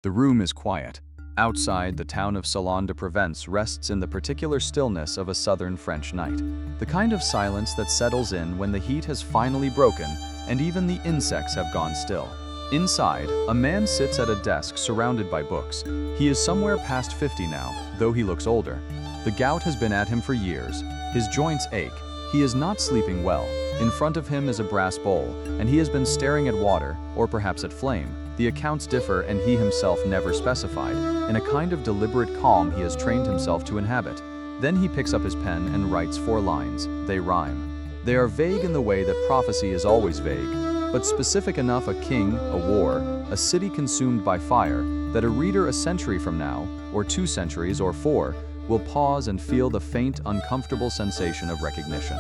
The room is quiet. Outside, the town of Salon-de-Provence rests in the particular stillness of a southern French night. The kind of silence that settles in when the heat has finally broken and even the insects have gone still. Inside, a man sits at a desk surrounded by books. He is somewhere past 50 now, though he looks older. The gout has been at him for years. His joints ache. He is not sleeping well. In front of him is a brass bowl, and he has been staring at water, or perhaps at flame. The accounts differ, and he himself never specified, in a kind of deliberate calm he has trained himself to inhabit. Then he picks up his pen and writes 4 lines. They rhyme. They are vague in the way that prophecy is always vague, but specific enough: a king, a war, a city consumed by fire, that a reader a century from now, or 2 centuries, or 4, will pause and feel the faint, uncomfortable sensation of recognition.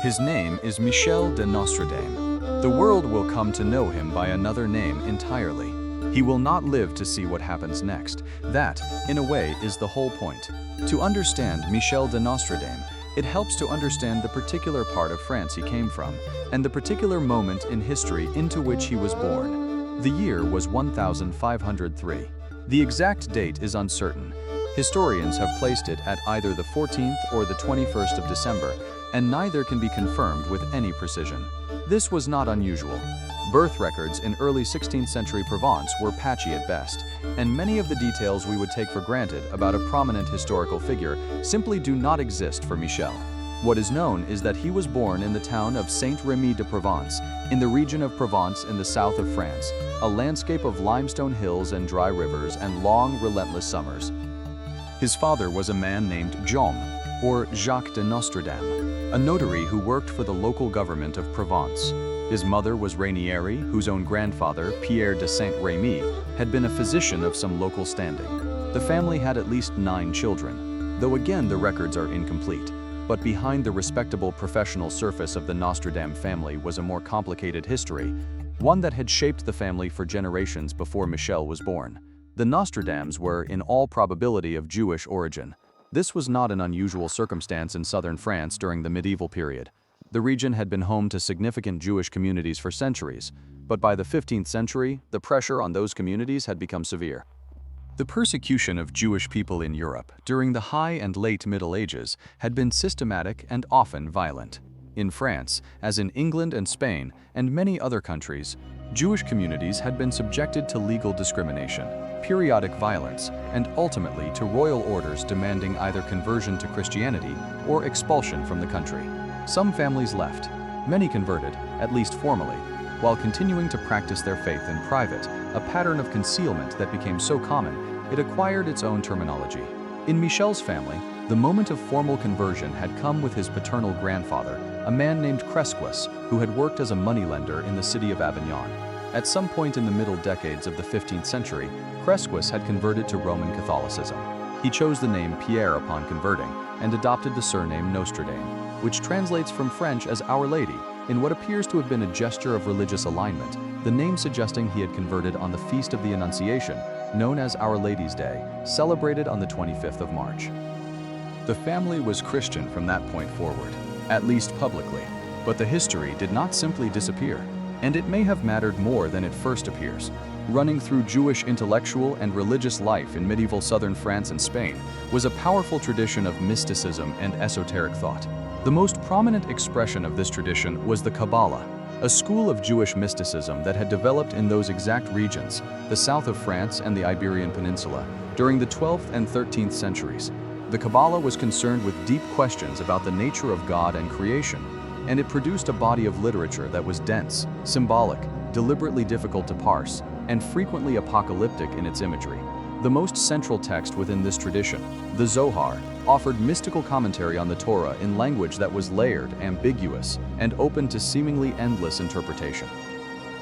His name is Michel de Nostredame. The world will come to know him by another name entirely. He will not live to see what happens next. That, in a way, is the whole point. To understand Michel de Nostredame, it helps to understand the particular part of France he came from, and the particular moment in history into which he was born. The year was 1503. The exact date is uncertain. Historians have placed it at either the 14th or the 21st of December, and neither can be confirmed with any precision. This was not unusual. Birth records in early 16th century Provence were patchy at best, and many of the details we would take for granted about a prominent historical figure simply do not exist for Michel. What is known is that he was born in the town of Saint-Rémy-de-Provence, in the region of Provence in the south of France, a landscape of limestone hills and dry rivers and long, relentless summers. His father was a man named Jaume, or Jacques de Nostredame, a notary who worked for the local government of Provence. His mother was Rainieri, whose own grandfather, Pierre de Saint-Rémy, had been a physician of some local standing. The family had at least 9 children, though again the records are incomplete. But behind the respectable professional surface of the Nostredame family was a more complicated history, one that had shaped the family for generations before Michel was born. The Nostradames were, in all probability, of Jewish origin. This was not an unusual circumstance in southern France during the medieval period. The region had been home to significant Jewish communities for centuries, but by the 15th century, the pressure on those communities had become severe. The persecution of Jewish people in Europe during the High and Late Middle Ages had been systematic and often violent. In France, as in England and Spain and many other countries, Jewish communities had been subjected to legal discrimination, periodic violence, and ultimately to royal orders demanding either conversion to Christianity or expulsion from the country. Some families left. Many converted, at least formally, while continuing to practice their faith in private, a pattern of concealment that became so common it acquired its own terminology. In Michel's family, the moment of formal conversion had come with his paternal grandfather, a man named Cresquus, who had worked as a moneylender in the city of Avignon. At some point in the middle decades of the 15th century, Cresquus had converted to Roman Catholicism. He chose the name Pierre upon converting and adopted the surname Nostredame, which translates from French as Our Lady, in what appears to have been a gesture of religious alignment, the name suggesting he had converted on the Feast of the Annunciation, known as Our Lady's Day, celebrated on the 25th of March. The family was Christian from that point forward, at least publicly, but the history did not simply disappear, and it may have mattered more than it first appears. Running through Jewish intellectual and religious life in medieval southern France and Spain was a powerful tradition of mysticism and esoteric thought. The most prominent expression of this tradition was the Kabbalah, a school of Jewish mysticism that had developed in those exact regions, the south of France and the Iberian Peninsula, during the 12th and 13th centuries. The Kabbalah was concerned with deep questions about the nature of God and creation, and it produced a body of literature that was dense, symbolic, deliberately difficult to parse, and frequently apocalyptic in its imagery. The most central text within this tradition, the Zohar, offered mystical commentary on the Torah in language that was layered, ambiguous, and open to seemingly endless interpretation.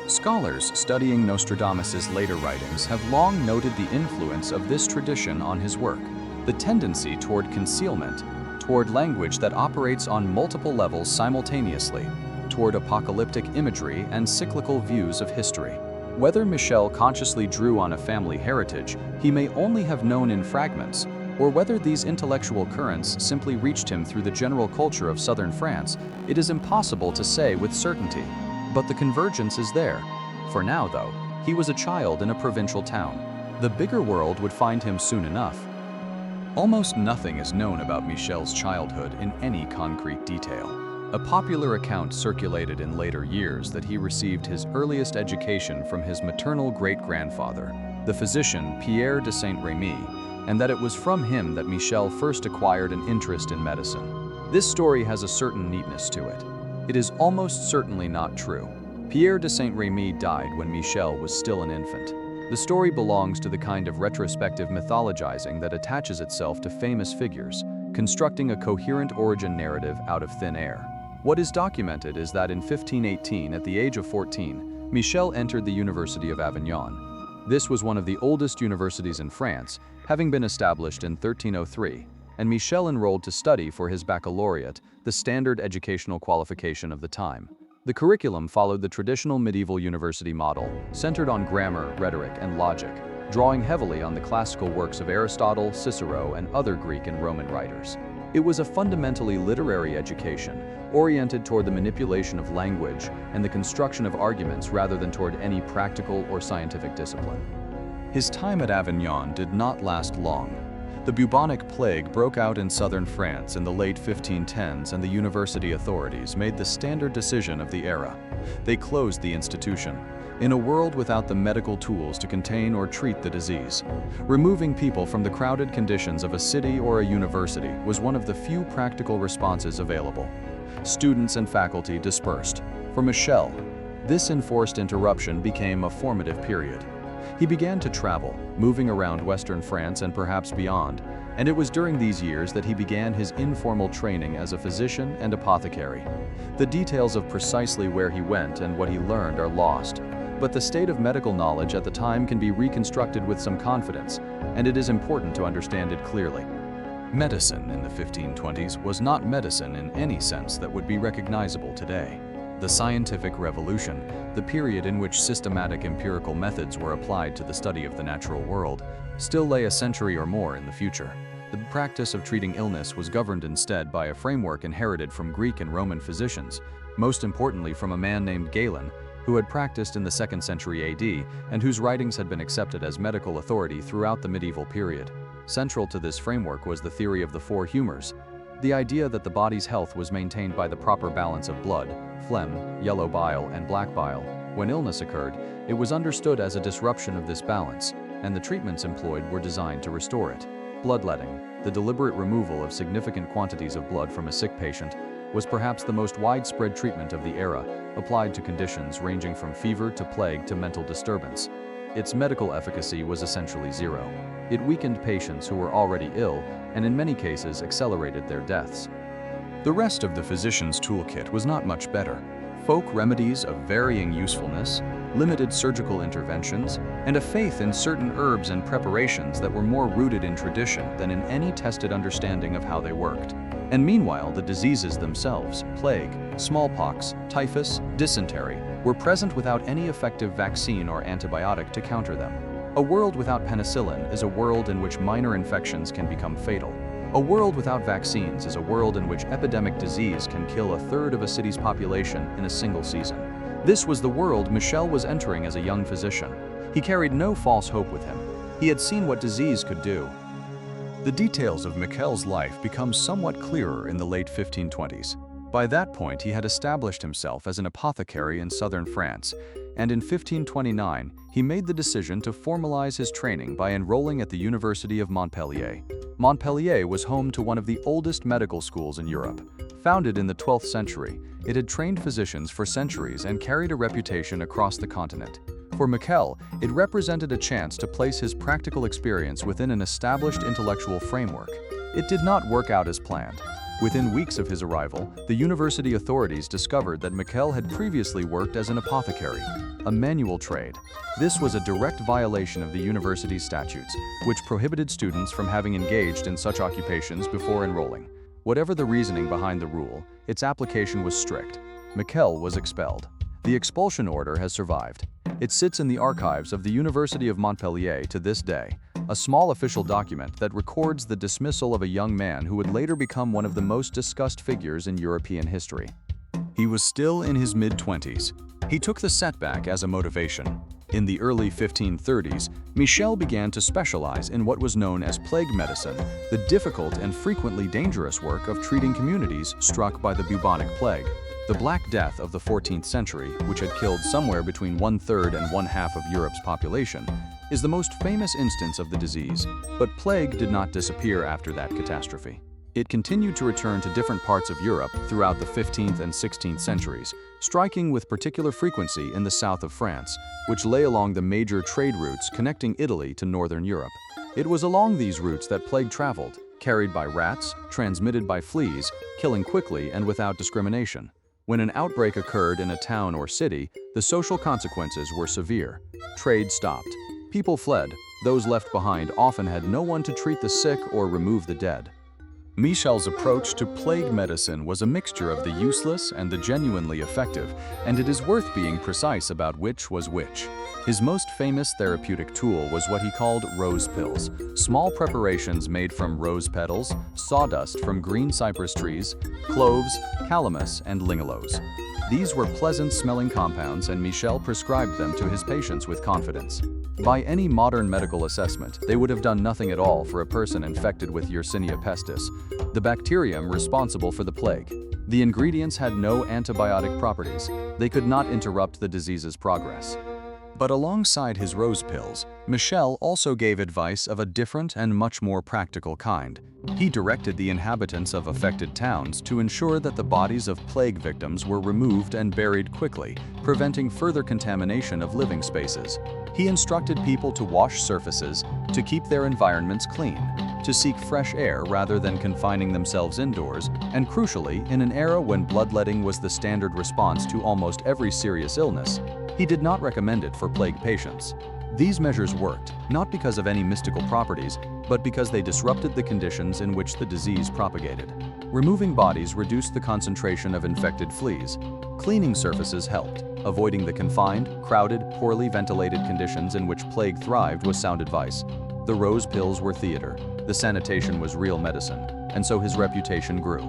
Scholars studying Nostradamus's later writings have long noted the influence of this tradition on his work, the tendency toward concealment, toward language that operates on multiple levels simultaneously, toward apocalyptic imagery and cyclical views of history. Whether Michel consciously drew on a family heritage he may only have known in fragments, or whether these intellectual currents simply reached him through the general culture of southern France, it is impossible to say with certainty. But the convergence is there. For now, though, he was a child in a provincial town. The bigger world would find him soon enough. Almost nothing is known about Michel's childhood in any concrete detail. A popular account circulated in later years that he received his earliest education from his maternal great-grandfather, the physician Pierre de Saint-Remy, and that it was from him that Michel first acquired an interest in medicine. This story has a certain neatness to it. It is almost certainly not true. Pierre de Saint-Remy died when Michel was still an infant. The story belongs to the kind of retrospective mythologizing that attaches itself to famous figures, constructing a coherent origin narrative out of thin air. What is documented is that in 1518, at the age of 14, Michel entered the University of Avignon. This was one of the oldest universities in France, having been established in 1303, and Michel enrolled to study for his baccalaureate, the standard educational qualification of the time. The curriculum followed the traditional medieval university model, centered on grammar, rhetoric, and logic, drawing heavily on the classical works of Aristotle, Cicero, and other Greek and Roman writers. It was a fundamentally literary education, oriented toward the manipulation of language and the construction of arguments rather than toward any practical or scientific discipline. His time at Avignon did not last long. The bubonic plague broke out in southern France in the late 1510s, and the university authorities made the standard decision of the era. They closed the institution. In a world without the medical tools to contain or treat the disease, removing people from the crowded conditions of a city or a university was one of the few practical responses available. Students and faculty dispersed. For Michel, this enforced interruption became a formative period. He began to travel, moving around Western France and perhaps beyond, and it was during these years that he began his informal training as a physician and apothecary. The details of precisely where he went and what he learned are lost, but the state of medical knowledge at the time can be reconstructed with some confidence, and it is important to understand it clearly. Medicine in the 1520s was not medicine in any sense that would be recognizable today. The scientific revolution, the period in which systematic empirical methods were applied to the study of the natural world, still lay a century or more in the future. The practice of treating illness was governed instead by a framework inherited from Greek and Roman physicians, most importantly from a man named Galen, who had practiced in the 2nd century AD and whose writings had been accepted as medical authority throughout the medieval period. Central to this framework was the theory of the four humors, the idea that the body's health was maintained by the proper balance of blood, phlegm, yellow bile, and black bile. When illness occurred, it was understood as a disruption of this balance, and the treatments employed were designed to restore it. Bloodletting, the deliberate removal of significant quantities of blood from a sick patient, was perhaps the most widespread treatment of the era, applied to conditions ranging from fever to plague to mental disturbance. Its medical efficacy was essentially zero. It weakened patients who were already ill, and in many cases accelerated their deaths. The rest of the physician's toolkit was not much better. Folk remedies of varying usefulness, limited surgical interventions, and a faith in certain herbs and preparations that were more rooted in tradition than in any tested understanding of how they worked. And meanwhile, the diseases themselves, plague, smallpox, typhus, dysentery, were present without any effective vaccine or antibiotic to counter them. A world without penicillin is a world in which minor infections can become fatal. A world without vaccines is a world in which epidemic disease can kill a third of a city's population in a single season. This was the world Michel was entering as a young physician. He carried no false hope with him. He had seen what disease could do. The details of Michel's life become somewhat clearer in the late 1520s. By that point, he had established himself as an apothecary in southern France, and in 1529, he made the decision to formalize his training by enrolling at the University of Montpellier. Montpellier was home to one of the oldest medical schools in Europe. Founded in the 12th century, it had trained physicians for centuries and carried a reputation across the continent. For Michel, it represented a chance to place his practical experience within an established intellectual framework. It did not work out as planned. Within weeks of his arrival, the university authorities discovered that Michel had previously worked as an apothecary, a manual trade. This was a direct violation of the university's statutes, which prohibited students from having engaged in such occupations before enrolling. Whatever the reasoning behind the rule, its application was strict. Michel was expelled. The expulsion order has survived. It sits in the archives of the University of Montpellier to this day, a small official document that records the dismissal of a young man who would later become one of the most discussed figures in European history. He was still in his mid-20s. He took the setback as a motivation. In the early 1530s, Michel began to specialize in what was known as plague medicine, the difficult and frequently dangerous work of treating communities struck by the bubonic plague. The Black Death of the 14th century, which had killed somewhere between 1/3 and 1/2 of Europe's population, is the most famous instance of the disease, but plague did not disappear after that catastrophe. It continued to return to different parts of Europe throughout the 15th and 16th centuries, striking with particular frequency in the south of France, which lay along the major trade routes connecting Italy to northern Europe. It was along these routes that plague traveled, carried by rats, transmitted by fleas, killing quickly and without discrimination. When an outbreak occurred in a town or city, the social consequences were severe. Trade stopped. People fled. Those left behind often had no one to treat the sick or remove the dead. Michel's approach to plague medicine was a mixture of the useless and the genuinely effective, and it is worth being precise about which was which. His most famous therapeutic tool was what he called rose pills, small preparations made from rose petals, sawdust from green cypress trees, cloves, calamus, and linaloes. These were pleasant-smelling compounds, and Michel prescribed them to his patients with confidence. By any modern medical assessment, they would have done nothing at all for a person infected with Yersinia pestis, the bacterium responsible for the plague. The ingredients had no antibiotic properties. They could not interrupt the disease's progress. But alongside his rose pills, Michel also gave advice of a different and much more practical kind. He directed the inhabitants of affected towns to ensure that the bodies of plague victims were removed and buried quickly, preventing further contamination of living spaces. He instructed people to wash surfaces, to keep their environments clean, to seek fresh air rather than confining themselves indoors, and crucially, in an era when bloodletting was the standard response to almost every serious illness, he did not recommend it for plague patients. These measures worked, not because of any mystical properties, but because they disrupted the conditions in which the disease propagated. Removing bodies reduced the concentration of infected fleas. Cleaning surfaces helped. Avoiding the confined, crowded, poorly ventilated conditions in which plague thrived was sound advice. The rose pills were theater. The sanitation was real medicine, and so his reputation grew.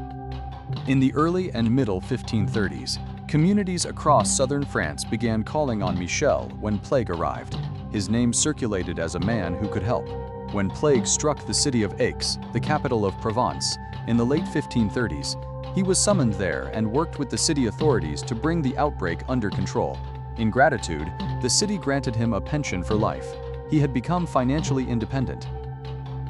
In the early and middle 1530s, communities across southern France began calling on Michel when plague arrived. His name circulated as a man who could help. When plague struck the city of Aix, the capital of Provence, in the late 1530s, he was summoned there and worked with the city authorities to bring the outbreak under control. In gratitude, the city granted him a pension for life. He had become financially independent.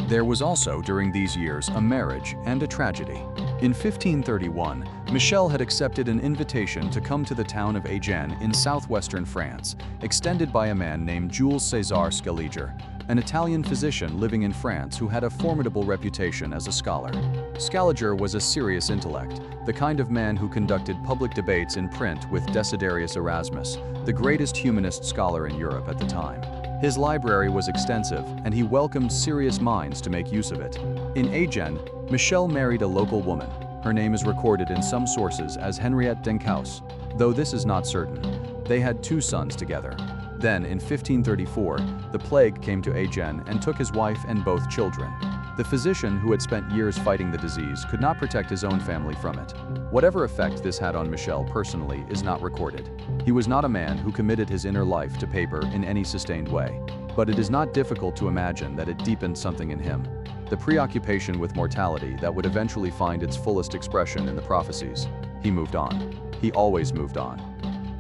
There was also, during these years, a marriage and a tragedy. In 1531, Michel had accepted an invitation to come to the town of Agen in southwestern France, extended by a man named Jules César Scaliger, an Italian physician living in France who had a formidable reputation as a scholar. Scaliger was a serious intellect, the kind of man who conducted public debates in print with Desiderius Erasmus, the greatest humanist scholar in Europe at the time. His library was extensive, and he welcomed serious minds to make use of it. In Agen, Michel married a local woman. Her name is recorded in some sources as Henriette Dencaus, though this is not certain. They had 2 sons together. Then, in 1534, the plague came to Agen and took his wife and both children. The physician, who had spent years fighting the disease, could not protect his own family from it. Whatever effect this had on Michel personally is not recorded. He was not a man who committed his inner life to paper in any sustained way, but it is not difficult to imagine that it deepened something in him. The preoccupation with mortality that would eventually find its fullest expression in the Prophecies. He moved on. He always moved on.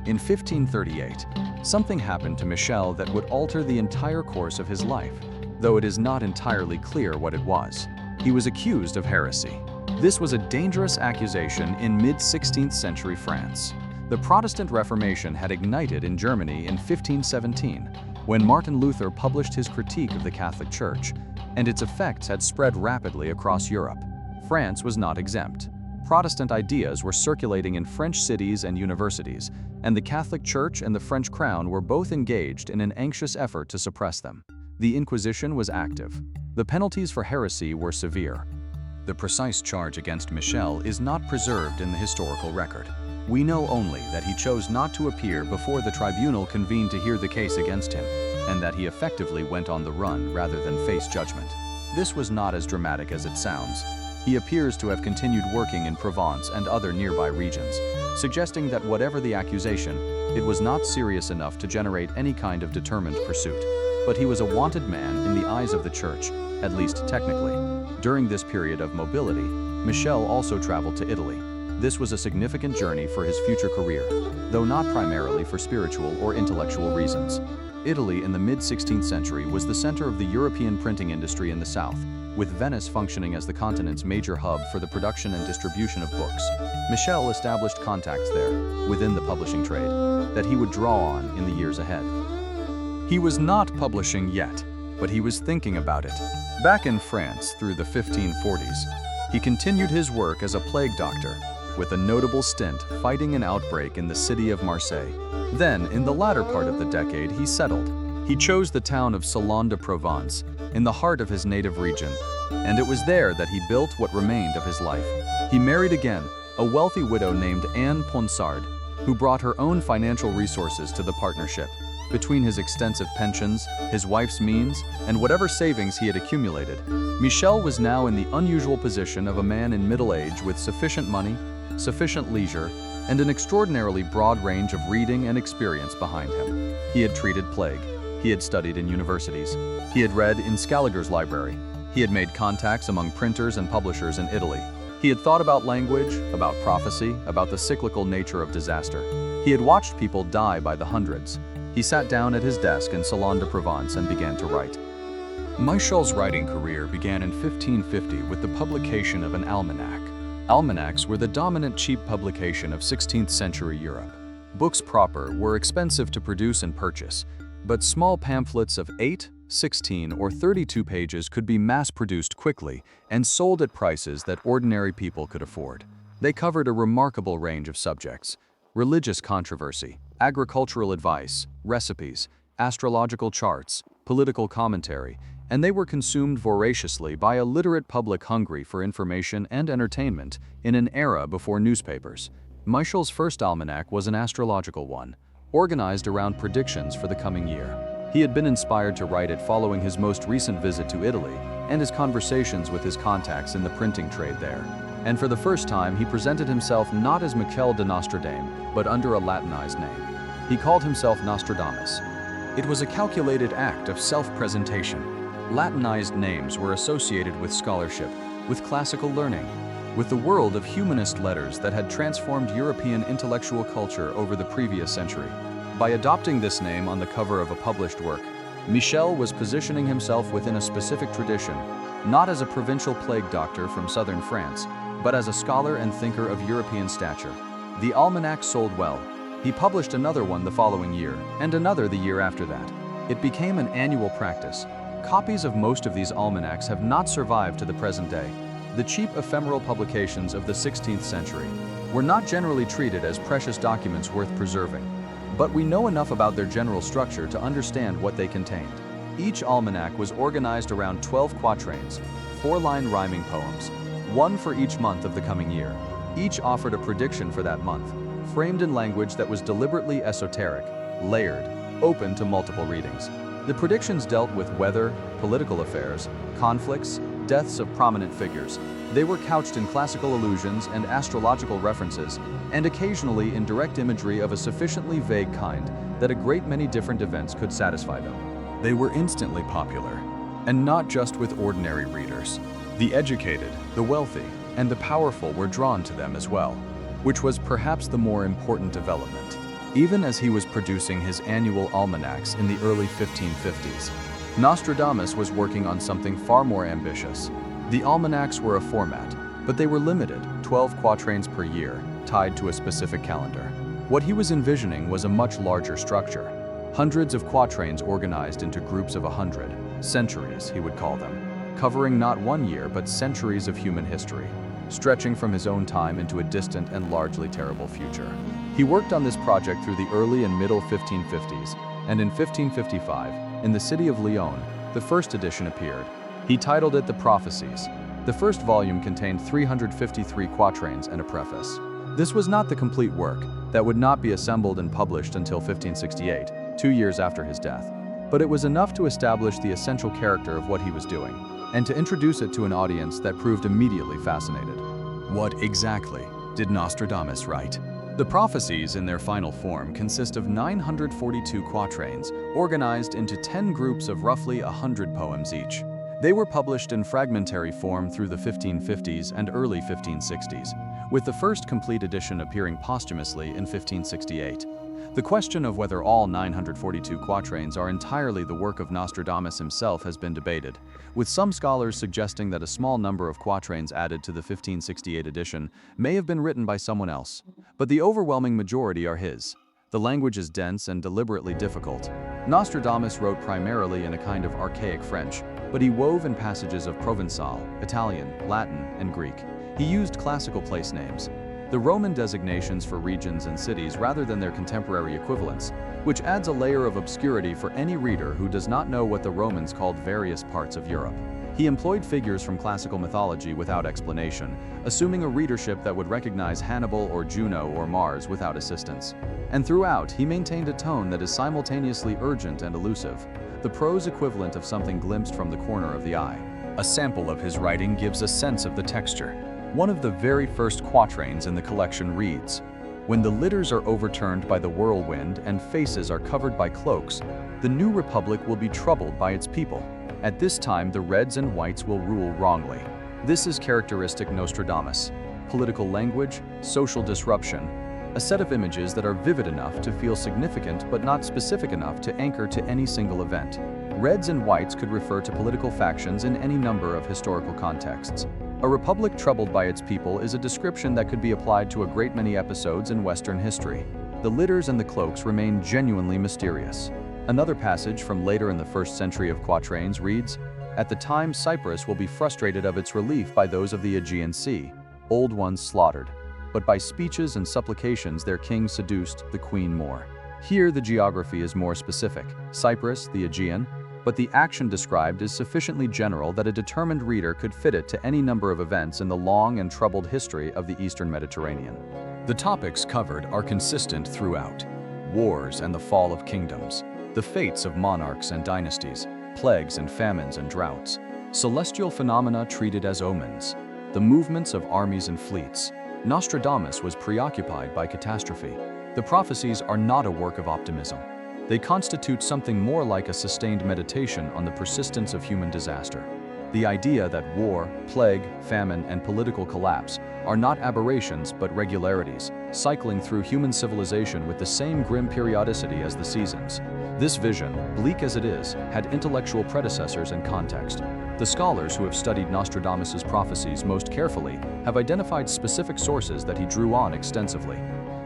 In 1538, something happened to Michel that would alter the entire course of his life, though it is not entirely clear what it was. He was accused of heresy. This was a dangerous accusation in mid-16th century France. The Protestant Reformation had ignited in Germany in 1517, when Martin Luther published his critique of the Catholic Church, and its effects had spread rapidly across Europe. France was not exempt. Protestant ideas were circulating in French cities and universities, and the Catholic Church and the French crown were both engaged in an anxious effort to suppress them. The Inquisition was active. The penalties for heresy were severe. The precise charge against Michel is not preserved in the historical record. We know only that he chose not to appear before the tribunal convened to hear the case against him, and that he effectively went on the run rather than face judgment. This was not as dramatic as it sounds. He appears to have continued working in Provence and other nearby regions, suggesting that whatever the accusation, It was not serious enough to generate any kind of determined pursuit. But he was a wanted man in the eyes of the church, at least technically. During this period of mobility, Michel also traveled to Italy. This was a significant journey for his future career, though not primarily for spiritual or intellectual reasons. Italy in the mid-16th century was the center of the European printing industry in the south, with Venice functioning as the continent's major hub for the production and distribution of books. Michel established contacts there, within the publishing trade, that he would draw on in the years ahead. He was not publishing yet, but he was thinking about it. Back in France through the 1540s, he continued his work as a plague doctor, with a notable stint fighting an outbreak in the city of Marseille. Then, in the latter part of the decade, he settled. He chose the town of Salon-de-Provence, in the heart of his native region, and it was there that he built what remained of his life. He married again, a wealthy widow named Anne Ponsard, who brought her own financial resources to the partnership. Between his extensive pensions, his wife's means, and whatever savings he had accumulated, Michel was now in the unusual position of a man in middle age with sufficient money, sufficient leisure, and an extraordinarily broad range of reading and experience behind him. He had treated plague. He had studied in universities. He had read in Scaliger's library. He had made contacts among printers and publishers in Italy. He had thought about language, about prophecy, about the cyclical nature of disaster. He had watched people die by the hundreds. He sat down at his desk in Salon-de-Provence and began to write. Michel's writing career began in 1550 with the publication of an almanac. Almanacs were the dominant cheap publication of 16th century Europe. Books proper were expensive to produce and purchase, but small pamphlets of 8, 16, or 32 pages could be mass-produced quickly and sold at prices that ordinary people could afford. They covered a remarkable range of subjects: religious controversy, agricultural advice, recipes, astrological charts, political commentary, and they were consumed voraciously by a literate public hungry for information and entertainment in an era before newspapers. Michel's first almanac was an astrological one, organized around predictions for the coming year. He had been inspired to write it following his most recent visit to Italy and his conversations with his contacts in the printing trade there. And for the first time, he presented himself not as Michel de Nostredame, but under a Latinized name. He called himself Nostradamus. It was a calculated act of self-presentation. Latinized names were associated with scholarship, with classical learning, with the world of humanist letters that had transformed European intellectual culture over the previous century. By adopting this name on the cover of a published work, Michel was positioning himself within a specific tradition, not as a provincial plague doctor from southern France, but as a scholar and thinker of European stature. The almanac sold well. He published another one the following year, and another the year after that. It became an annual practice. Copies of most of these almanacs have not survived to the present day. The cheap ephemeral publications of the 16th century were not generally treated as precious documents worth preserving, but we know enough about their general structure to understand what they contained. Each almanac was organized around 12 quatrains, 4-line rhyming poems, one for each month of the coming year. Each offered a prediction for that month, framed in language that was deliberately esoteric, layered, open to multiple readings. The predictions dealt with weather, political affairs, conflicts, deaths of prominent figures. They were couched in classical allusions and astrological references, and occasionally in direct imagery of a sufficiently vague kind that a great many different events could satisfy them. They were instantly popular, and not just with ordinary readers. The educated, the wealthy, and the powerful were drawn to them as well, which was perhaps the more important development. Even as he was producing his annual almanacs in the early 1550s, Nostradamus was working on something far more ambitious. The almanacs were a format, but they were limited, 12 quatrains per year, tied to a specific calendar. What he was envisioning was a much larger structure. Hundreds of quatrains organized into groups of 100, centuries he would call them, covering not one year but centuries of human history, stretching from his own time into a distant and largely terrible future. He worked on this project through the early and middle 1550s, and in 1555, in the city of Lyon, the first edition appeared. He titled it the Prophecies. The first volume contained 353 quatrains and a preface. This was not the complete work, that would not be assembled and published until 1568, 2 years after his death, but it was enough to establish the essential character of what he was doing, and to introduce it to an audience that proved immediately fascinated. What exactly did Nostradamus write? The Prophecies in their final form consist of 942 quatrains, organized into 10 groups of roughly 100 poems each. They were published in fragmentary form through the 1550s and early 1560s, with the first complete edition appearing posthumously in 1568. The question of whether all 942 quatrains are entirely the work of Nostradamus himself has been debated, with some scholars suggesting that a small number of quatrains added to the 1568 edition may have been written by someone else, but the overwhelming majority are his. The language is dense and deliberately difficult. Nostradamus wrote primarily in a kind of archaic French, but he wove in passages of Provençal, Italian, Latin, and Greek. He used classical place names, the Roman designations for regions and cities rather than their contemporary equivalents, which adds a layer of obscurity for any reader who does not know what the Romans called various parts of Europe. He employed figures from classical mythology without explanation, assuming a readership that would recognize Hannibal or Juno or Mars without assistance. And throughout, he maintained a tone that is simultaneously urgent and elusive, the prose equivalent of something glimpsed from the corner of the eye. A sample of his writing gives a sense of the texture. One of the very first quatrains in the collection reads, "When the litters are overturned by the whirlwind and faces are covered by cloaks, the new republic will be troubled by its people. At this time the reds and whites will rule wrongly." This is characteristic Nostradamus. Political language, social disruption, a set of images that are vivid enough to feel significant but not specific enough to anchor to any single event. Reds and whites could refer to political factions in any number of historical contexts. A republic troubled by its people is a description that could be applied to a great many episodes in Western history. The litters and the cloaks remain genuinely mysterious. Another passage from later in the 1st century of quatrains reads, "At the time Cyprus will be frustrated of its relief by those of the Aegean Sea, old ones slaughtered, but by speeches and supplications their king seduced the queen more." Here the geography is more specific, Cyprus, the Aegean, but the action described is sufficiently general that a determined reader could fit it to any number of events in the long and troubled history of the Eastern Mediterranean. The topics covered are consistent throughout: wars and the fall of kingdoms, the fates of monarchs and dynasties, plagues and famines and droughts, celestial phenomena treated as omens, the movements of armies and fleets. Nostradamus was preoccupied by catastrophe. The prophecies are not a work of optimism. They constitute something more like a sustained meditation on the persistence of human disaster. The idea that war, plague, famine, and political collapse are not aberrations but regularities, cycling through human civilization with the same grim periodicity as the seasons. This vision, bleak as it is, had intellectual predecessors and context. The scholars who have studied Nostradamus's prophecies most carefully have identified specific sources that he drew on extensively.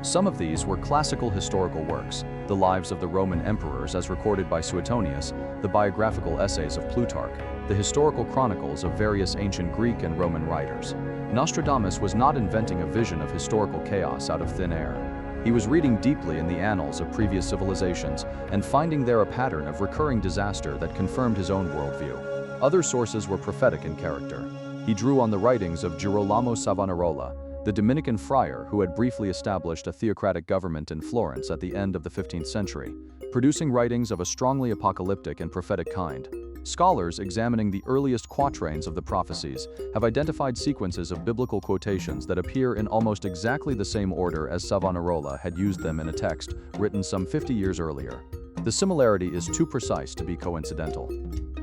Some of these were classical historical works, the lives of the Roman emperors as recorded by Suetonius, the biographical essays of Plutarch, the historical chronicles of various ancient Greek and Roman writers. Nostradamus was not inventing a vision of historical chaos out of thin air. He was reading deeply in the annals of previous civilizations and finding there a pattern of recurring disaster that confirmed his own worldview. Other sources were prophetic in character. He drew on the writings of Girolamo Savonarola, the Dominican friar who had briefly established a theocratic government in Florence at the end of the 15th century, producing writings of a strongly apocalyptic and prophetic kind. Scholars examining the earliest quatrains of the prophecies have identified sequences of biblical quotations that appear in almost exactly the same order as Savonarola had used them in a text written some 50 years earlier. The similarity is too precise to be coincidental.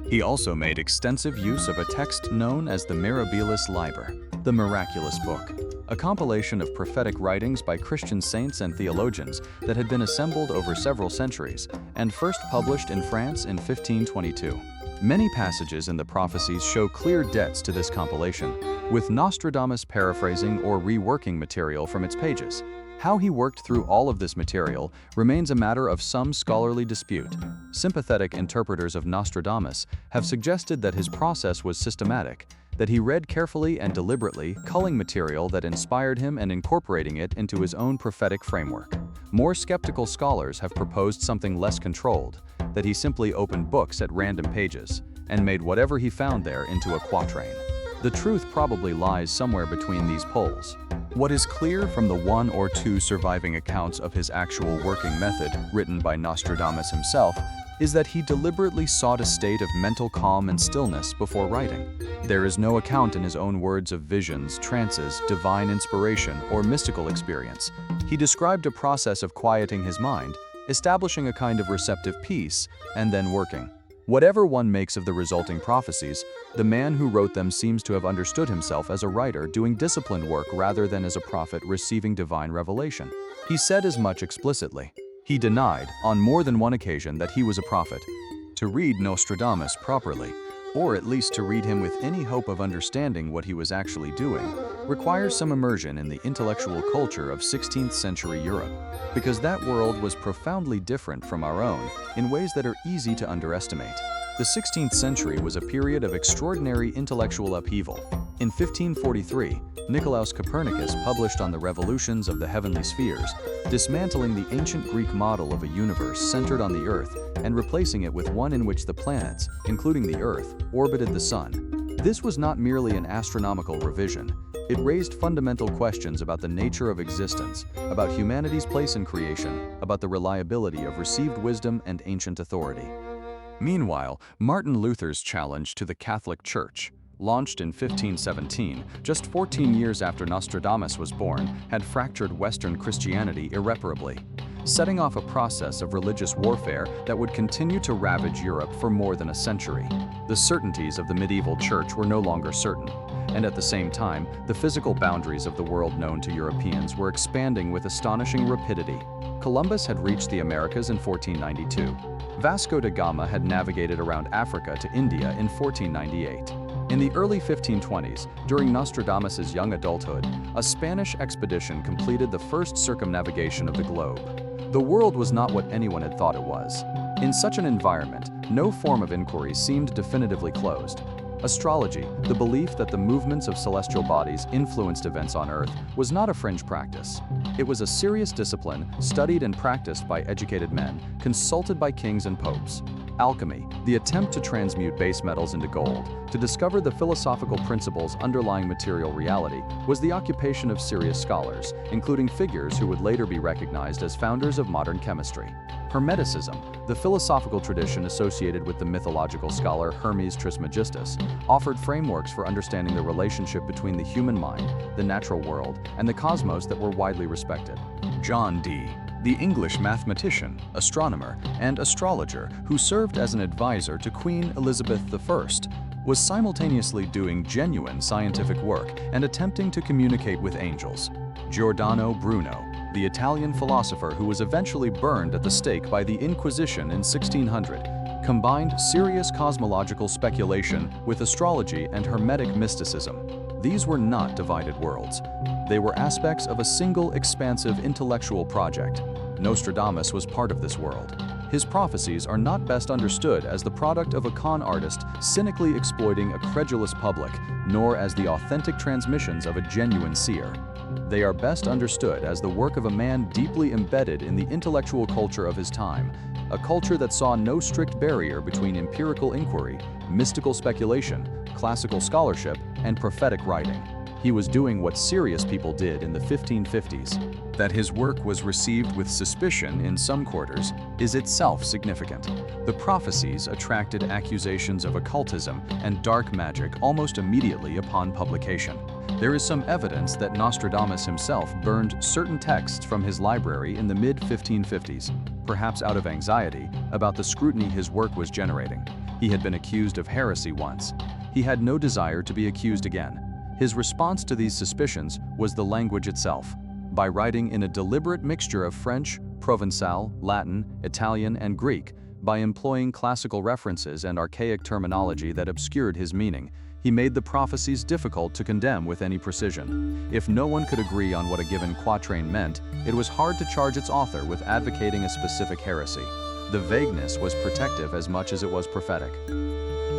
He also made extensive use of a text known as the Mirabilis Liber, the Miraculous Book, a compilation of prophetic writings by Christian saints and theologians that had been assembled over several centuries and first published in France in 1522. Many passages in the prophecies show clear debts to this compilation, with Nostradamus paraphrasing or reworking material from its pages. How he worked through all of this material remains a matter of some scholarly dispute. Sympathetic interpreters of Nostradamus have suggested that his process was systematic, that he read carefully and deliberately, culling material that inspired him and incorporating it into his own prophetic framework. More skeptical scholars have proposed something less controlled, that he simply opened books at random pages and made whatever he found there into a quatrain. The truth probably lies somewhere between these poles. What is clear from the one or two surviving accounts of his actual working method, written by Nostradamus himself, is that he deliberately sought a state of mental calm and stillness before writing. There is no account in his own words of visions, trances, divine inspiration, or mystical experience. He described a process of quieting his mind, establishing a kind of receptive peace, and then working. Whatever one makes of the resulting prophecies, the man who wrote them seems to have understood himself as a writer doing disciplined work rather than as a prophet receiving divine revelation. He said as much explicitly. He denied, on more than one occasion, that he was a prophet. To read Nostradamus properly, or at least to read him with any hope of understanding what he was actually doing, requires some immersion in the intellectual culture of 16th century Europe, because that world was profoundly different from our own in ways that are easy to underestimate. The 16th century was a period of extraordinary intellectual upheaval. In 1543, Nicolaus Copernicus published on the revolutions of the heavenly spheres, dismantling the ancient Greek model of a universe centered on the Earth and replacing it with one in which the planets, including the Earth, orbited the Sun. This was not merely an astronomical revision. It raised fundamental questions about the nature of existence, about humanity's place in creation, about the reliability of received wisdom and ancient authority. Meanwhile, Martin Luther's challenge to the Catholic Church, launched in 1517, just 14 years after Nostradamus was born, had fractured Western Christianity irreparably, setting off a process of religious warfare that would continue to ravage Europe for more than a century. The certainties of the medieval church were no longer certain, and at the same time, the physical boundaries of the world known to Europeans were expanding with astonishing rapidity. Columbus had reached the Americas in 1492. Vasco da Gama had navigated around Africa to India in 1498. In the early 1520s, during Nostradamus's young adulthood, a Spanish expedition completed the first circumnavigation of the globe. The world was not what anyone had thought it was. In such an environment, no form of inquiry seemed definitively closed. Astrology, the belief that the movements of celestial bodies influenced events on Earth, was not a fringe practice. It was a serious discipline studied and practiced by educated men, consulted by kings and popes. Alchemy, the attempt to transmute base metals into gold, to discover the philosophical principles underlying material reality, was the occupation of serious scholars, including figures who would later be recognized as founders of modern chemistry. Hermeticism, the philosophical tradition associated with the mythological scholar Hermes Trismegistus, offered frameworks for understanding the relationship between the human mind, the natural world, and the cosmos that were widely respected. John Dee, the English mathematician, astronomer, and astrologer who served as an advisor to Queen Elizabeth I, was simultaneously doing genuine scientific work and attempting to communicate with angels. Giordano Bruno, the Italian philosopher who was eventually burned at the stake by the Inquisition in 1600, combined serious cosmological speculation with astrology and Hermetic mysticism. These were not divided worlds. They were aspects of a single expansive intellectual project. Nostradamus was part of this world. His prophecies are not best understood as the product of a con artist cynically exploiting a credulous public, nor as the authentic transmissions of a genuine seer. They are best understood as the work of a man deeply embedded in the intellectual culture of his time, a culture that saw no strict barrier between empirical inquiry, mystical speculation, classical scholarship, and prophetic writing. He was doing what serious people did in the 1550s. That his work was received with suspicion in some quarters is itself significant. The prophecies attracted accusations of occultism and dark magic almost immediately upon publication. There is some evidence that Nostradamus himself burned certain texts from his library in the mid-1550s, perhaps out of anxiety about the scrutiny his work was generating. He had been accused of heresy once. He had no desire to be accused again. His response to these suspicions was the language itself. By writing in a deliberate mixture of French, Provençal, Latin, Italian, and Greek, by employing classical references and archaic terminology that obscured his meaning, he made the prophecies difficult to condemn with any precision. If no one could agree on what a given quatrain meant, it was hard to charge its author with advocating a specific heresy. The vagueness was protective as much as it was prophetic.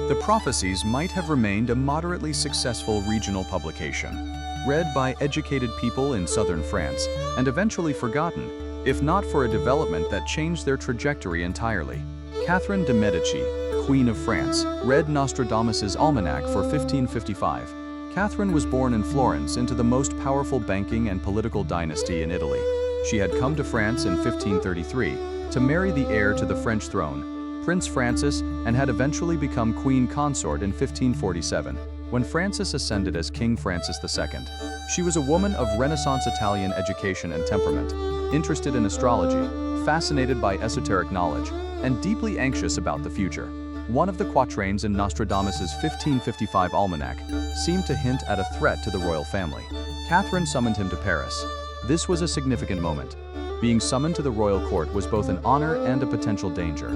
The Prophecies might have remained a moderately successful regional publication, read by educated people in southern France, and eventually forgotten, if not for a development that changed their trajectory entirely. Catherine de' Medici, Queen of France, read Nostradamus's almanac for 1555. Catherine was born in Florence into the most powerful banking and political dynasty in Italy. She had come to France in 1533 to marry the heir to the French throne, Prince Francis, and had eventually become queen consort in 1547, when Francis ascended as King Francis II. She was a woman of Renaissance Italian education and temperament, interested in astrology, fascinated by esoteric knowledge, and deeply anxious about the future. One of the quatrains in Nostradamus's 1555 almanac seemed to hint at a threat to the royal family. Catherine summoned him to Paris. This was a significant moment. Being summoned to the royal court was both an honor and a potential danger.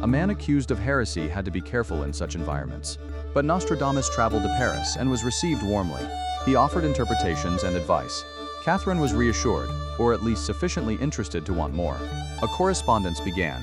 A man accused of heresy had to be careful in such environments. But Nostradamus traveled to Paris and was received warmly. He offered interpretations and advice. Catherine was reassured, or at least sufficiently interested to want more. A correspondence began.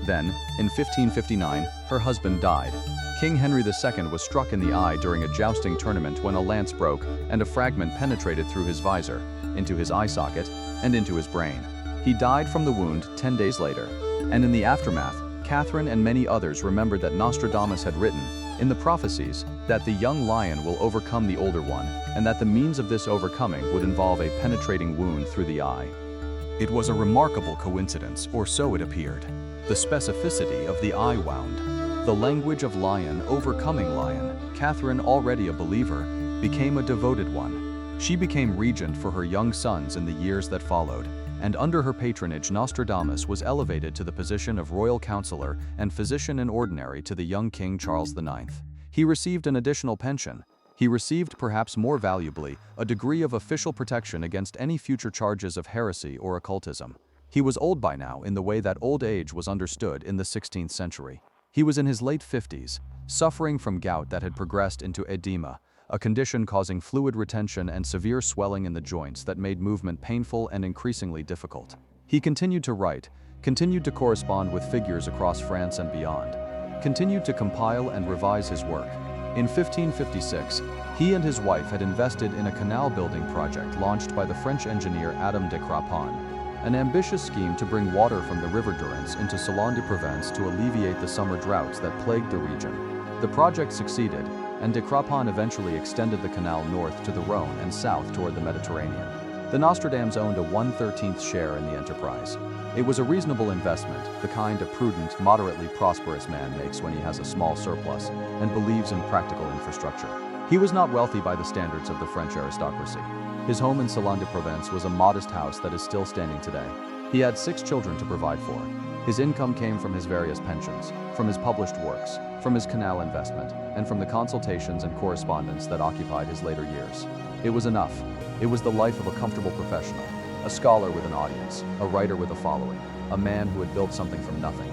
Then, in 1559, her husband died. King Henry II was struck in the eye during a jousting tournament when a lance broke and a fragment penetrated through his visor, into his eye socket, and into his brain. He died from the wound 10 days later. And in the aftermath, Catherine and many others remembered that Nostradamus had written, in the Prophecies, that the young lion will overcome the older one, and that the means of this overcoming would involve a penetrating wound through the eye. It was a remarkable coincidence, or so it appeared. The specificity of the eye wound, the language of lion overcoming lion. Catherine, already a believer, became a devoted one. She became regent for her young sons in the years that followed, and under her patronage Nostradamus was elevated to the position of royal counselor and physician in ordinary to the young King Charles IX. He received an additional pension. He received, perhaps more valuably, a degree of official protection against any future charges of heresy or occultism. He was old by now in the way that old age was understood in the 16th century. He was in his late 50s, suffering from gout that had progressed into edema, a condition causing fluid retention and severe swelling in the joints that made movement painful and increasingly difficult. He continued to write, continued to correspond with figures across France and beyond, continued to compile and revise his work. In 1556, he and his wife had invested in a canal-building project launched by the French engineer Adam de Crapon, an ambitious scheme to bring water from the river Durance into Salon-de-Provence to alleviate the summer droughts that plagued the region. The project succeeded, and de Crapon eventually extended the canal north to the Rhone and south toward the Mediterranean. The Nostradamus owned a 1/13 share in the enterprise. It was a reasonable investment, the kind a prudent, moderately prosperous man makes when he has a small surplus and believes in practical infrastructure. He was not wealthy by the standards of the French aristocracy. His home in Salon-de-Provence was a modest house that is still standing today. He had 6 children to provide for. His income came from his various pensions, from his published works, from his canal investment, and from the consultations and correspondence that occupied his later years. It was enough. It was the life of a comfortable professional, a scholar with an audience, a writer with a following, a man who had built something from nothing.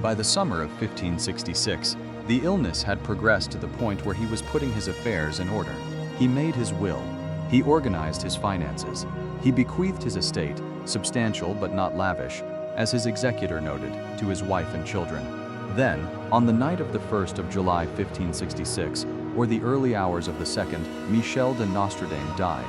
By the summer of 1566, the illness had progressed to the point where he was putting his affairs in order. He made his will. He organized his finances. He bequeathed his estate, substantial but not lavish, as his executor noted, to his wife and children. Then, on the night of the 1st of July 1566, or the early hours of the 2nd, Michel de Nostredame died.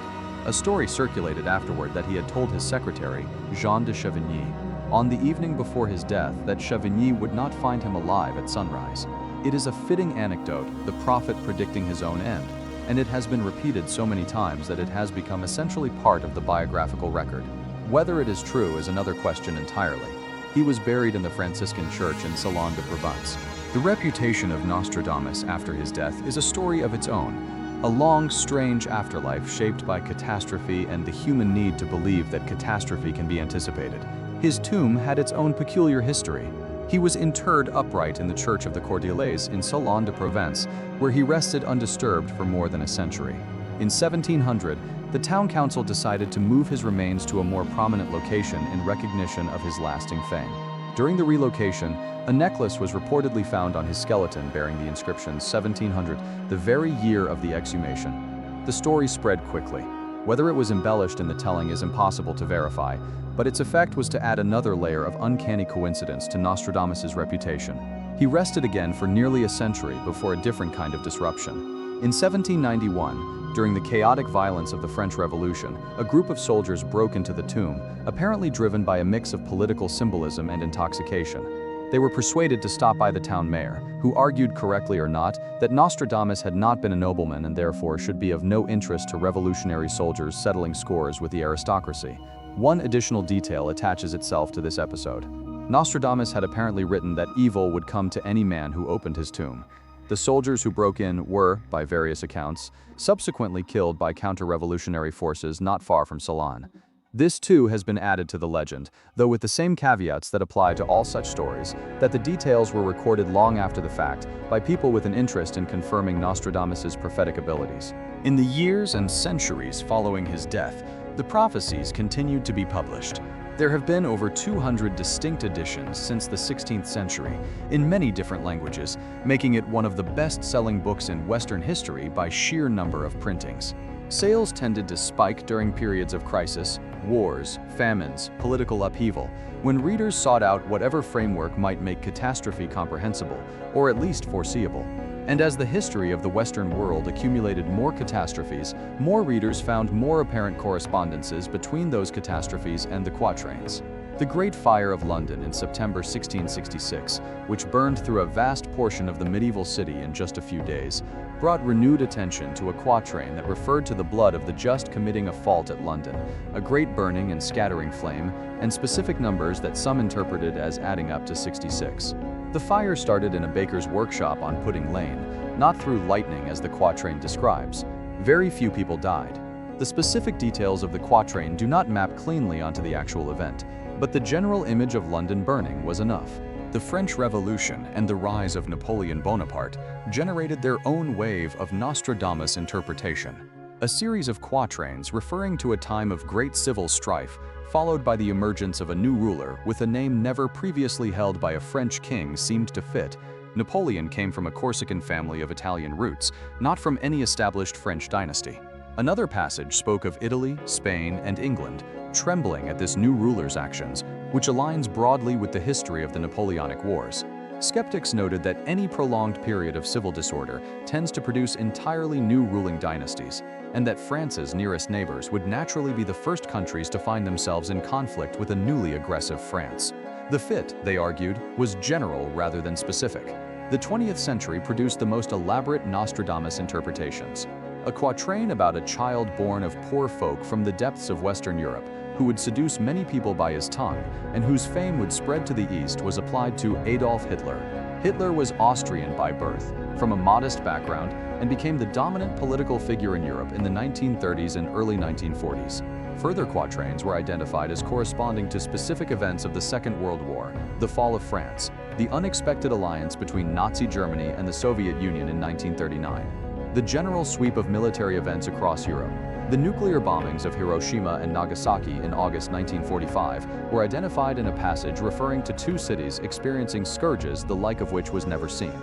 A story circulated afterward that he had told his secretary, Jean de Chavigny, on the evening before his death that Chavigny would not find him alive at sunrise. It is a fitting anecdote, the prophet predicting his own end, and it has been repeated so many times that it has become essentially part of the biographical record. Whether it is true is another question entirely. He was buried in the Franciscan church in Salon-de-Provence. The reputation of Nostradamus after his death is a story of its own, a long, strange afterlife shaped by catastrophe and the human need to believe that catastrophe can be anticipated. His tomb had its own peculiar history. He was interred upright in the Church of the Cordeliers in Salon-de-Provence, where he rested undisturbed for more than a century. In 1700, the town council decided to move his remains to a more prominent location in recognition of his lasting fame. During the relocation, a necklace was reportedly found on his skeleton bearing the inscription 1700, the very year of the exhumation. The story spread quickly. Whether it was embellished in the telling is impossible to verify, but its effect was to add another layer of uncanny coincidence to Nostradamus's reputation. He rested again for nearly a century before a different kind of disruption. In 1791, during the chaotic violence of the French Revolution, a group of soldiers broke into the tomb, apparently driven by a mix of political symbolism and intoxication. They were persuaded to stop by the town mayor, who argued, correctly or not, that Nostradamus had not been a nobleman and therefore should be of no interest to revolutionary soldiers settling scores with the aristocracy. One additional detail attaches itself to this episode. Nostradamus had apparently written that evil would come to any man who opened his tomb. The soldiers who broke in were, by various accounts, subsequently killed by counter-revolutionary forces not far from Salon. This too has been added to the legend, though with the same caveats that apply to all such stories, that the details were recorded long after the fact by people with an interest in confirming Nostradamus's prophetic abilities. In the years and centuries following his death, the prophecies continued to be published. There have been over 200 distinct editions since the 16th century, in many different languages, making it one of the best-selling books in Western history by sheer number of printings. Sales tended to spike during periods of crisis, wars, famines, political upheaval, when readers sought out whatever framework might make catastrophe comprehensible, or at least foreseeable. And as the history of the Western world accumulated more catastrophes, more readers found more apparent correspondences between those catastrophes and the quatrains. The Great Fire of London in September 1666, which burned through a vast portion of the medieval city in just a few days, brought renewed attention to a quatrain that referred to the blood of the just committing a fault at London, a great burning and scattering flame, and specific numbers that some interpreted as adding up to 66. The fire started in a baker's workshop on Pudding Lane, not through lightning as the quatrain describes. Very few people died. The specific details of the quatrain do not map cleanly onto the actual event, but the general image of London burning was enough. The French Revolution and the rise of Napoleon Bonaparte generated their own wave of Nostradamus interpretation. A series of quatrains referring to a time of great civil strife, followed by the emergence of a new ruler with a name never previously held by a French king, seemed to fit. Napoleon came from a Corsican family of Italian roots, not from any established French dynasty. Another passage spoke of Italy, Spain, and England, trembling at this new ruler's actions, which aligns broadly with the history of the Napoleonic Wars. Skeptics noted that any prolonged period of civil disorder tends to produce entirely new ruling dynasties, and that France's nearest neighbors would naturally be the first countries to find themselves in conflict with a newly aggressive France. The fit, they argued, was general rather than specific. The 20th century produced the most elaborate Nostradamus interpretations. A quatrain about a child born of poor folk from the depths of Western Europe, who would seduce many people by his tongue, and whose fame would spread to the east, was applied to Adolf Hitler. Hitler was Austrian by birth, from a modest background, and became the dominant political figure in Europe in the 1930s and early 1940s. Further quatrains were identified as corresponding to specific events of the Second World War, the fall of France, the unexpected alliance between Nazi Germany and the Soviet Union in 1939, the general sweep of military events across Europe. The nuclear bombings of Hiroshima and Nagasaki in August 1945 were identified in a passage referring to two cities experiencing scourges the like of which was never seen.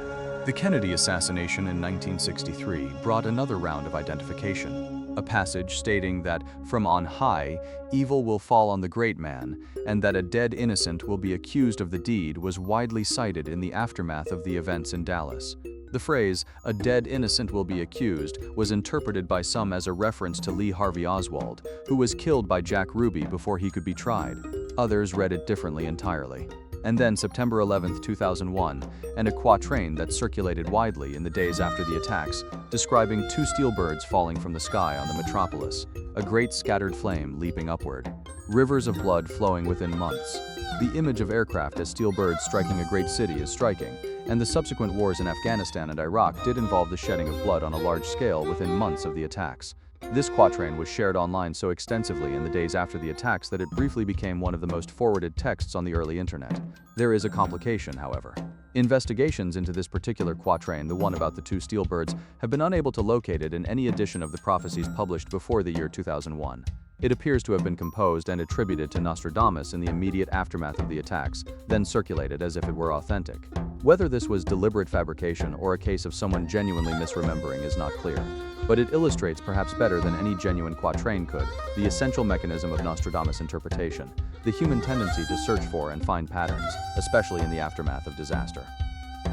The Kennedy assassination in 1963 brought another round of identification, a passage stating that, from on high, evil will fall on the great man, and that a dead innocent will be accused of the deed was widely cited in the aftermath of the events in Dallas. The phrase, "a dead innocent will be accused," was interpreted by some as a reference to Lee Harvey Oswald, who was killed by Jack Ruby before he could be tried. Others read it differently entirely. And then September 11, 2001, and a quatrain that circulated widely in the days after the attacks, describing two steel birds falling from the sky on the metropolis, a great scattered flame leaping upward, rivers of blood flowing within months. The image of aircraft as steel birds striking a great city is striking, and the subsequent wars in Afghanistan and Iraq did involve the shedding of blood on a large scale within months of the attacks. This quatrain was shared online so extensively in the days after the attacks that it briefly became one of the most forwarded texts on the early internet. There is a complication, however. Investigations into this particular quatrain, the one about the two steel birds, have been unable to locate it in any edition of the Prophecies published before the year 2001. It appears to have been composed and attributed to Nostradamus in the immediate aftermath of the attacks, then circulated as if it were authentic. Whether this was deliberate fabrication or a case of someone genuinely misremembering is not clear, but it illustrates perhaps better than any genuine quatrain could the essential mechanism of Nostradamus interpretation, the human tendency to search for and find patterns, especially in the aftermath of disaster.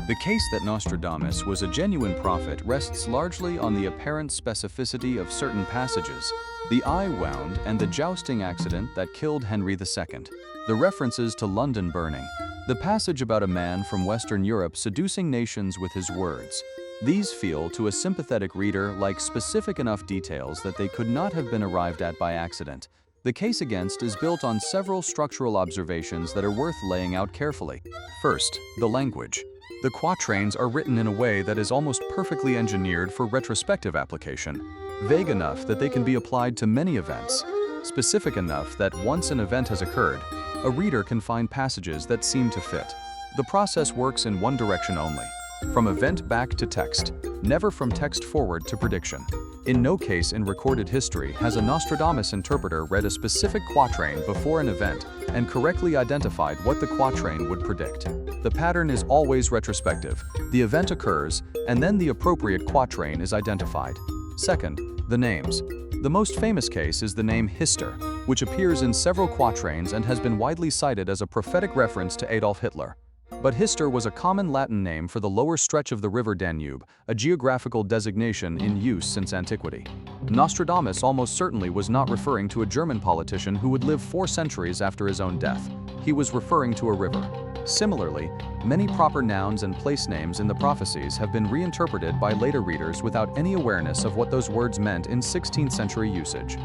The case that Nostradamus was a genuine prophet rests largely on the apparent specificity of certain passages, the eye wound and the jousting accident that killed Henry II, the references to London burning, the passage about a man from Western Europe seducing nations with his words. These feel to a sympathetic reader like specific enough details that they could not have been arrived at by accident. The case against is built on several structural observations that are worth laying out carefully. First, the language. The quatrains are written in a way that is almost perfectly engineered for retrospective application, vague enough that they can be applied to many events, specific enough that once an event has occurred, a reader can find passages that seem to fit. The process works in one direction only, from event back to text, never from text forward to prediction. In no case in recorded history has a Nostradamus interpreter read a specific quatrain before an event and correctly identified what the quatrain would predict. The pattern is always retrospective. The event occurs, and then the appropriate quatrain is identified. Second, the names. The most famous case is the name Hister, which appears in several quatrains and has been widely cited as a prophetic reference to Adolf Hitler. But Hister was a common Latin name for the lower stretch of the river Danube, a geographical designation in use since antiquity. Nostradamus almost certainly was not referring to a German politician who would live 4 centuries after his own death. He was referring to a river. Similarly, many proper nouns and place names in the prophecies have been reinterpreted by later readers without any awareness of what those words meant in 16th century usage.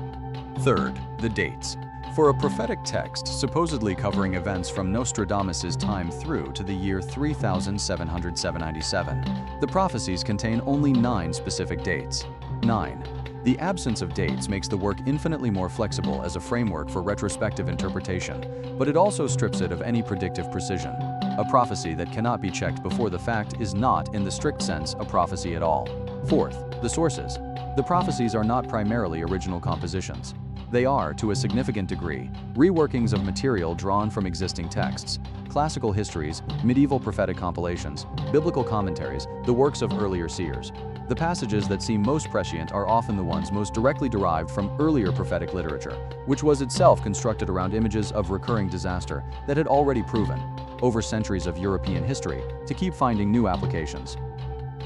Third, the dates. For a prophetic text supposedly covering events from Nostradamus' time through to the year 3797, the prophecies contain only 9 specific dates. 9. The absence of dates makes the work infinitely more flexible as a framework for retrospective interpretation, but it also strips it of any predictive precision. A prophecy that cannot be checked before the fact is not, in the strict sense, a prophecy at all. Fourth, the sources. The prophecies are not primarily original compositions. They are, to a significant degree, reworkings of material drawn from existing texts, classical histories, medieval prophetic compilations, biblical commentaries, the works of earlier seers. The passages that seem most prescient are often the ones most directly derived from earlier prophetic literature, which was itself constructed around images of recurring disaster that had already proven, over centuries of European history, to keep finding new applications.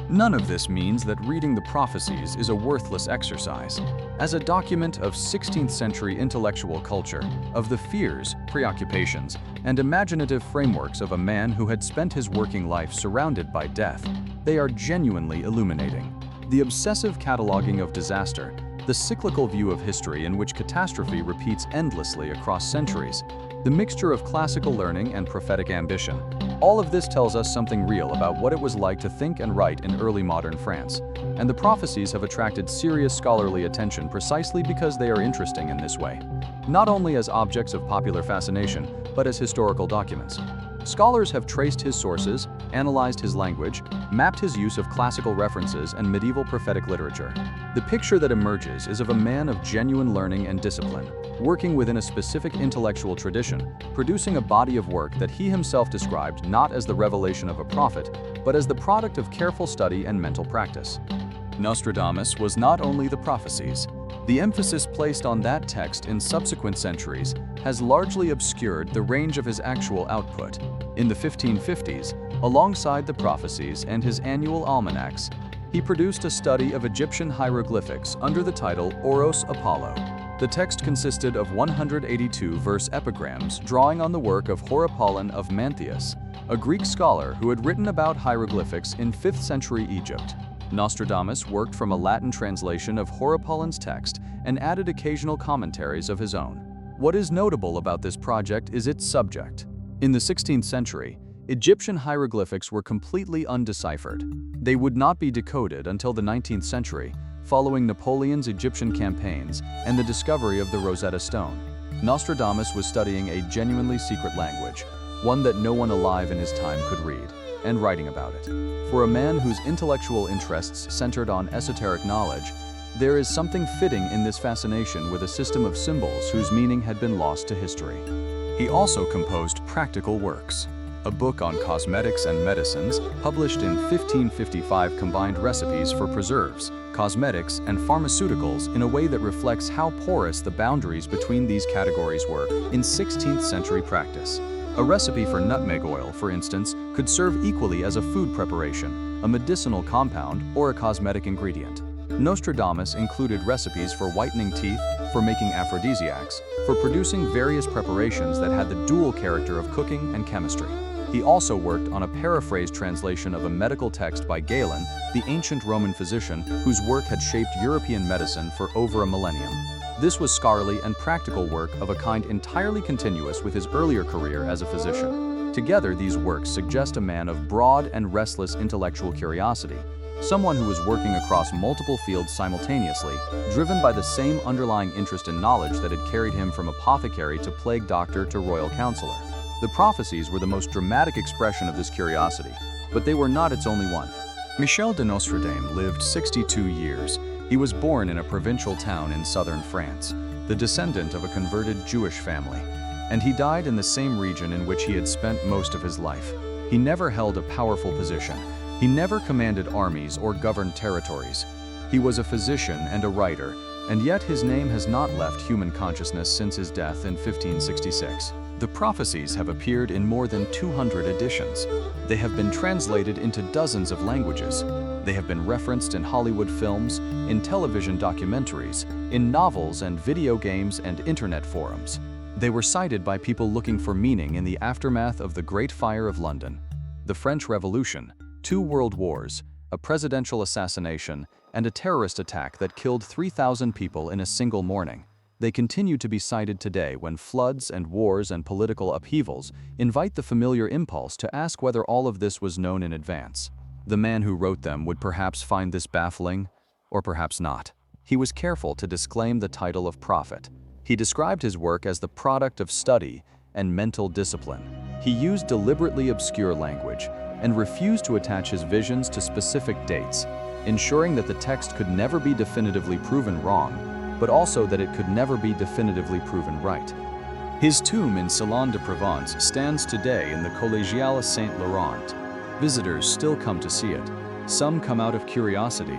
None of this means that reading the prophecies is a worthless exercise. As a document of 16th century intellectual culture, of the fears, preoccupations, and imaginative frameworks of a man who had spent his working life surrounded by death, they are genuinely illuminating. The obsessive cataloging of disaster, the cyclical view of history in which catastrophe repeats endlessly across centuries, the mixture of classical learning and prophetic ambition, all of this tells us something real about what it was like to think and write in early modern France. And the prophecies have attracted serious scholarly attention precisely because they are interesting in this way, not only as objects of popular fascination, but as historical documents. Scholars have traced his sources, analyzed his language, mapped his use of classical references and medieval prophetic literature. The picture that emerges is of a man of genuine learning and discipline, working within a specific intellectual tradition, producing a body of work that he himself described not as the revelation of a prophet, but as the product of careful study and mental practice. Nostradamus was not only the prophecies. The emphasis placed on that text in subsequent centuries has largely obscured the range of his actual output. In the 1550s, alongside the prophecies and his annual almanacs, he produced a study of Egyptian hieroglyphics under the title Oros Apollo. The text consisted of 182 verse epigrams drawing on the work of Horopollon of Mantheus, a Greek scholar who had written about hieroglyphics in 5th century Egypt. Nostradamus worked from a Latin translation of Horopollon's text and added occasional commentaries of his own. What is notable about this project is its subject. In the 16th century, Egyptian hieroglyphics were completely undeciphered. They would not be decoded until the 19th century, following Napoleon's Egyptian campaigns and the discovery of the Rosetta Stone. Nostradamus was studying a genuinely secret language, one that no one alive in his time could read, and writing about it. For a man whose intellectual interests centered on esoteric knowledge, there is something fitting in this fascination with a system of symbols whose meaning had been lost to history. He also composed practical works. A book on cosmetics and medicines, published in 1555, combined recipes for preserves, cosmetics, and pharmaceuticals in a way that reflects how porous the boundaries between these categories were in 16th century practice. A recipe for nutmeg oil, for instance, could serve equally as a food preparation, a medicinal compound, or a cosmetic ingredient. Nostradamus included recipes for whitening teeth, for making aphrodisiacs, for producing various preparations that had the dual character of cooking and chemistry. He also worked on a paraphrased translation of a medical text by Galen, the ancient Roman physician whose work had shaped European medicine for over a millennium. This was scholarly and practical work of a kind entirely continuous with his earlier career as a physician. Together, these works suggest a man of broad and restless intellectual curiosity, someone who was working across multiple fields simultaneously, driven by the same underlying interest in knowledge that had carried him from apothecary to plague doctor to royal counselor. The Prophecies were the most dramatic expression of this curiosity, but they were not its only one. Michel de Nostredame lived 62 years. He was born in a provincial town in southern France, the descendant of a converted Jewish family, and he died in the same region in which he had spent most of his life. He never held a powerful position. He never commanded armies or governed territories. He was a physician and a writer, and yet his name has not left human consciousness since his death in 1566. The Prophecies have appeared in more than 200 editions. They have been translated into dozens of languages. They have been referenced in Hollywood films, in television documentaries, in novels and video games and internet forums. They were cited by people looking for meaning in the aftermath of the Great Fire of London, the French Revolution, 2 world wars, a presidential assassination, and a terrorist attack that killed 3,000 people in a single morning. They continue to be cited today when floods and wars and political upheavals invite the familiar impulse to ask whether all of this was known in advance. The man who wrote them would perhaps find this baffling, or perhaps not. He was careful to disclaim the title of prophet. He described his work as the product of study and mental discipline. He used deliberately obscure language and refused to attach his visions to specific dates, ensuring that the text could never be definitively proven wrong, but also that it could never be definitively proven right. His tomb in Salon-de-Provence stands today in the Collégiale Saint-Laurent. Visitors still come to see it. Some come out of curiosity,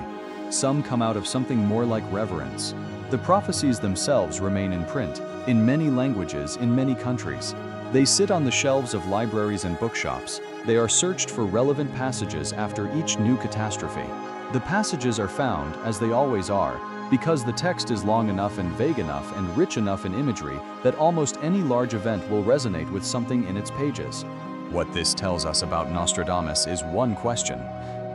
some come out of something more like reverence. The Prophecies themselves remain in print, in many languages, in many countries. They sit on the shelves of libraries and bookshops. They are searched for relevant passages after each new catastrophe. The passages are found, as they always are, because the text is long enough and vague enough and rich enough in imagery that almost any large event will resonate with something in its pages. What this tells us about Nostradamus is one question: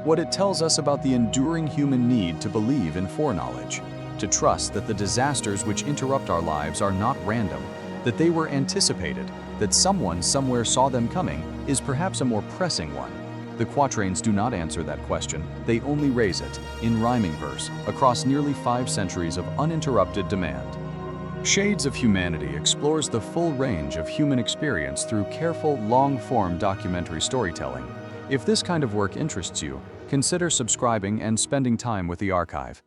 what it tells us about the enduring human need to believe in foreknowledge, to trust that the disasters which interrupt our lives are not random, that they were anticipated, that someone somewhere saw them coming, is perhaps a more pressing one. The quatrains do not answer that question, they only raise it, in rhyming verse, across nearly 5 centuries of uninterrupted demand. Shades of Humanity explores the full range of human experience through careful, long-form documentary storytelling. If this kind of work interests you, consider subscribing and spending time with the archive.